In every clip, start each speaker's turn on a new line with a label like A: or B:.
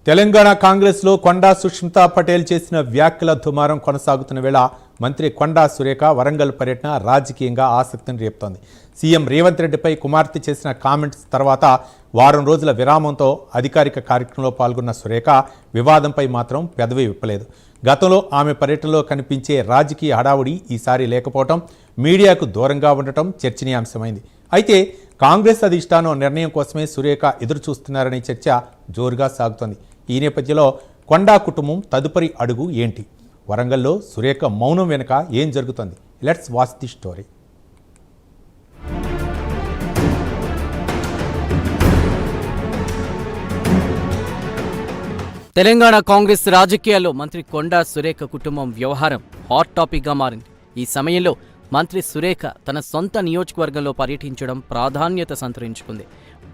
A: తెలంగాణ కాంగ్రెస్లో కొండా సుష్మితా పటేల్ చేసిన వ్యాఖ్యల దుమారం కొనసాగుతున్న వేళ మంత్రి కొండా సురేఖ వరంగల్ పర్యటన రాజకీయంగా ఆసక్తిని రేపుతోంది. సీఎం రేవంత్ రెడ్డిపై కుమార్తె చేసిన కామెంట్స్ తర్వాత వారం రోజుల విరామంతో అధికారిక కార్యక్రమంలో పాల్గొన్న సురేఖ వివాదంపై మాత్రం పెదవి విప్పలేదు. గతంలో ఆమె పర్యటనలో కనిపించే రాజకీయ హడావుడి ఈసారి లేకపోవటం, మీడియాకు దూరంగా ఉండటం చర్చనీయాంశమైంది. అయితే కాంగ్రెస్ అధిష్టానం నిర్ణయం కోసమే సురేఖ ఎదురుచూస్తున్నారనే చర్చ జోరుగా సాగుతోంది. ఈ నేపథ్యంలో కొండా కుటుంబం తదుపరి అడుగు ఏంటి? వరంగల్లో సురేఖ మౌనం వెనుక ఏం జరుగుతుంది? Let's watch the story.
B: Telangana Congress రాజకీయాల్లో మంత్రి కొండా సురేఖ కుటుంబం వ్యవహారం హాట్ టాపిక్గా మారింది. ఈ సమయంలో మంత్రి సురేఖ తన సొంత నియోజకవర్గంలో పర్యటించడం ప్రాధాన్యత సంతరించుకుంది.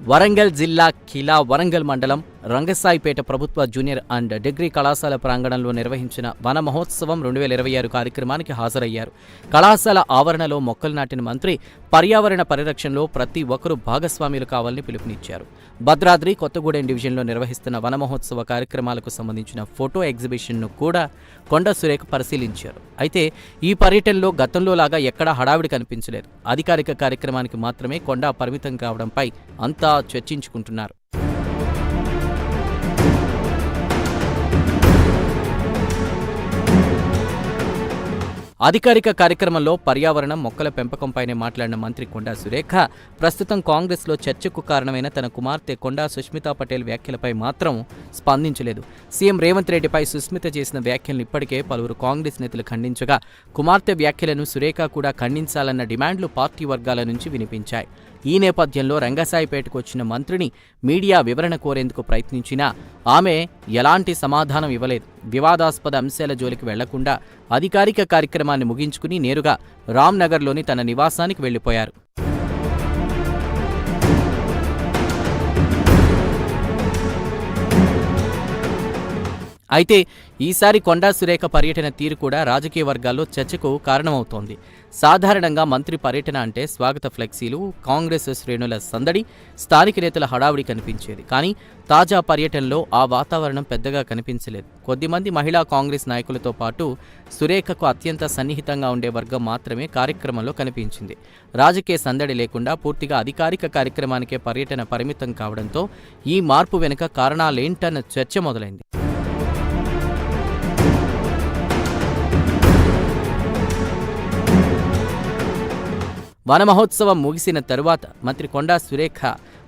B: వరంగల్ జిల్లా కిలా వరంగల్ మండలం రంగసాయిపేట ప్రభుత్వ జూనియర్ అండ్ డిగ్రీ కళాశాల ప్రాంగణంలో నిర్వహించిన వన మహోత్సవం 2026 కార్యక్రమానికి హాజరయ్యారు. కళాశాల ఆవరణలో మొక్కలు నాటిన మంత్రి పర్యావరణ పరిరక్షణలో ప్రతి ఒక్కరూ భాగస్వాములు కావాలని పిలుపునిచ్చారు. భద్రాద్రి కొత్తగూడెం డివిజన్లో నిర్వహిస్తున్న వన మహోత్సవ కార్యక్రమాలకు సంబంధించిన ఫోటో ఎగ్జిబిషన్ను కూడా కొండా సురేఖ పరిశీలించారు. అయితే ఈ పర్యటనలో గతంలో లాగా ఎక్కడా హడావిడి కనిపించలేదు. అధికారిక కార్యక్రమానికి మాత్రమే కొండా పరిమితం కావడంపై అంతా చర్చించుకుంటున్నారు. అధికారిక కార్యక్రమంలో పర్యావరణం, మొక్కల పెంపకంపైనే మాట్లాడిన మంత్రి కొండా సురేఖ ప్రస్తుతం కాంగ్రెస్లో చర్చకు కారణమైన తన కుమార్తె కొండా సుష్మితా పటేల్ వ్యాఖ్యలపై మాత్రం స్పందించలేదు. సీఎం రేవంత్ రెడ్డిపై సుష్మిత చేసిన వ్యాఖ్యలను ఇప్పటికే పలువురు కాంగ్రెస్ నేతలు ఖండించగా, కుమార్తె వ్యాఖ్యలను సురేఖ కూడా ఖండించాలన్న డిమాండ్లు పార్టీ వర్గాల నుంచి వినిపించాయి. ఈ నేపథ్యంలో రంగసాయిపేటకు వచ్చిన మంత్రిని మీడియా వివరణ కోరేందుకు ప్రయత్నించినా ఆమె ఎలాంటి సమాధానం ఇవ్వలేదు. వివాదాస్పద అంశాల జోలికి వెళ్లకుండా అధికారిక కార్యక్రమాన్ని ముగించుకుని నేరుగా రామ్నగర్లోని తన నివాసానికి వెళ్లిపోయారు. అయితే ఈసారి కొండా సురేఖ పర్యటన తీరు కూడా రాజకీయ వర్గాల్లో చర్చకు కారణమవుతోంది. సాధారణంగా మంత్రి పర్యటన అంటే స్వాగత ఫ్లెక్సీలు, కాంగ్రెస్ శ్రేణుల సందడి, స్థానిక నేతల హడావుడి కనిపించేది. కానీ తాజా పర్యటనలో ఆ వాతావరణం పెద్దగా కనిపించలేదు. కొద్దిమంది మహిళా కాంగ్రెస్ నాయకులతో పాటు సురేఖకు అత్యంత సన్నిహితంగా ఉండే వర్గం మాత్రమే కార్యక్రమంలో కనిపించింది. రాజకీయ సందడి లేకుండా పూర్తిగా అధికారిక కార్యక్రమానికే పర్యటన పరిమితం కావడంతో ఈ మార్పు వెనుక కారణాలేంటన్న చర్చ మొదలైంది. వన మహోత్సవం ముగిసిన తరువాత మంత్రి కొండా సురేఖ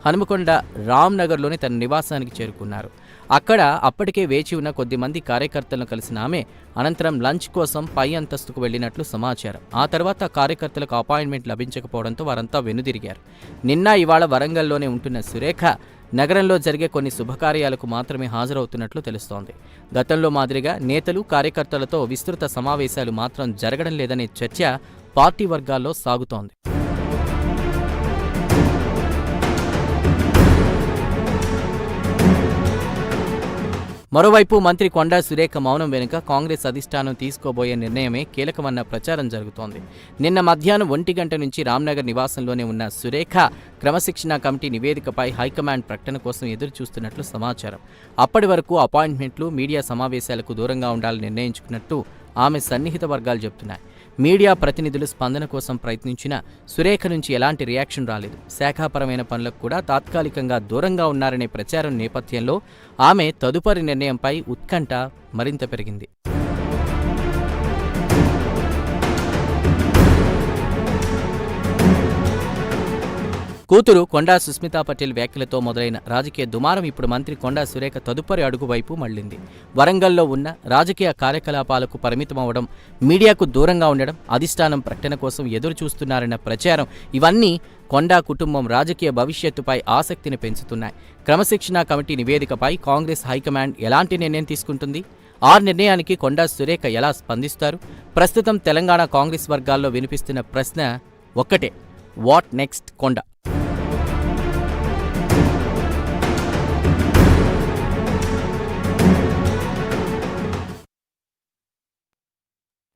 B: హనుమకొండ రామ్నగర్లోని తన నివాసానికి చేరుకున్నారు. అక్కడ అప్పటికే వేచి ఉన్న కొద్దిమంది కార్యకర్తలను కలిసిన ఆమె అనంతరం లంచ్ కోసం పై అంతస్తుకు వెళ్లినట్లు సమాచారం. ఆ తర్వాత కార్యకర్తలకు అపాయింట్మెంట్ లభించకపోవడంతో వారంతా వెనుదిరిగారు. నిన్న ఇవాళ వరంగల్లోనే ఉంటున్న సురేఖ నగరంలో జరిగే కొన్ని శుభకార్యాలకు మాత్రమే హాజరవుతున్నట్లు తెలుస్తోంది. గతంలో మాదిరిగా నేతలు, కార్యకర్తలతో విస్తృత సమావేశాలు మాత్రం జరగడం లేదనే చర్చ పార్టీ వర్గాల్లో సాగుతోంది. మరోవైపు మంత్రి కొండా సురేఖ మౌనం వెనుక కాంగ్రెస్ అధిష్టానం తీసుకోబోయే నిర్ణయమే కీలకమన్న ప్రచారం జరుగుతోంది. నిన్న మధ్యాహ్నం 1 గంట నుంచి రామ్నగర్ నివాసంలోనే ఉన్న సురేఖ క్రమశిక్షణా కమిటీ నివేదికపై హైకమాండ్ ప్రకటన కోసం ఎదురు చూస్తున్నట్లు సమాచారం. అప్పటి వరకు అపాయింట్మెంట్లు, మీడియా సమావేశాలకు దూరంగా ఉండాలని నిర్ణయించుకున్నట్టు ఆమె సన్నిహిత వర్గాలు చెబుతున్నాయి. మీడియా ప్రతినిధులు స్పందన కోసం ప్రయత్నించినా సురేఖ నుంచి ఎలాంటి రియాక్షన్ రాలేదు. శాఖాపరమైన పనులకు కూడా తాత్కాలికంగా దూరంగా ఉన్నారనే ప్రచారం నేపథ్యంలో ఆమె తదుపరి నిర్ణయంపై ఉత్కంఠ మరింత పెరిగింది. కూతురు కొండా సుష్మితా పటేల్ వ్యాఖ్యలతో మొదలైన రాజకీయ దుమారం ఇప్పుడు మంత్రి కొండా సురేఖ తదుపరి అడుగు వైపు మళ్లింది. వరంగల్లో ఉన్న రాజకీయ కార్యకలాపాలకు పరిమితమవడం, మీడియాకు దూరంగా ఉండడం, అధిష్టానం ప్రకటన కోసం ఎదురు చూస్తున్నారన్న ప్రచారం ఇవన్నీ కొండా కుటుంబం రాజకీయ భవిష్యత్తుపై ఆసక్తిని పెంచుతున్నాయి. క్రమశిక్షణా కమిటీ నివేదికపై కాంగ్రెస్ హైకమాండ్ ఎలాంటి నిర్ణయం తీసుకుంటుంది? ఆ నిర్ణయానికి కొండా సురేఖ ఎలా స్పందిస్తారు? ప్రస్తుతం తెలంగాణ కాంగ్రెస్ వర్గాల్లో వినిపిస్తున్న ప్రశ్న ఒక్కటే, వాట్ నెక్స్ట్ కొండా?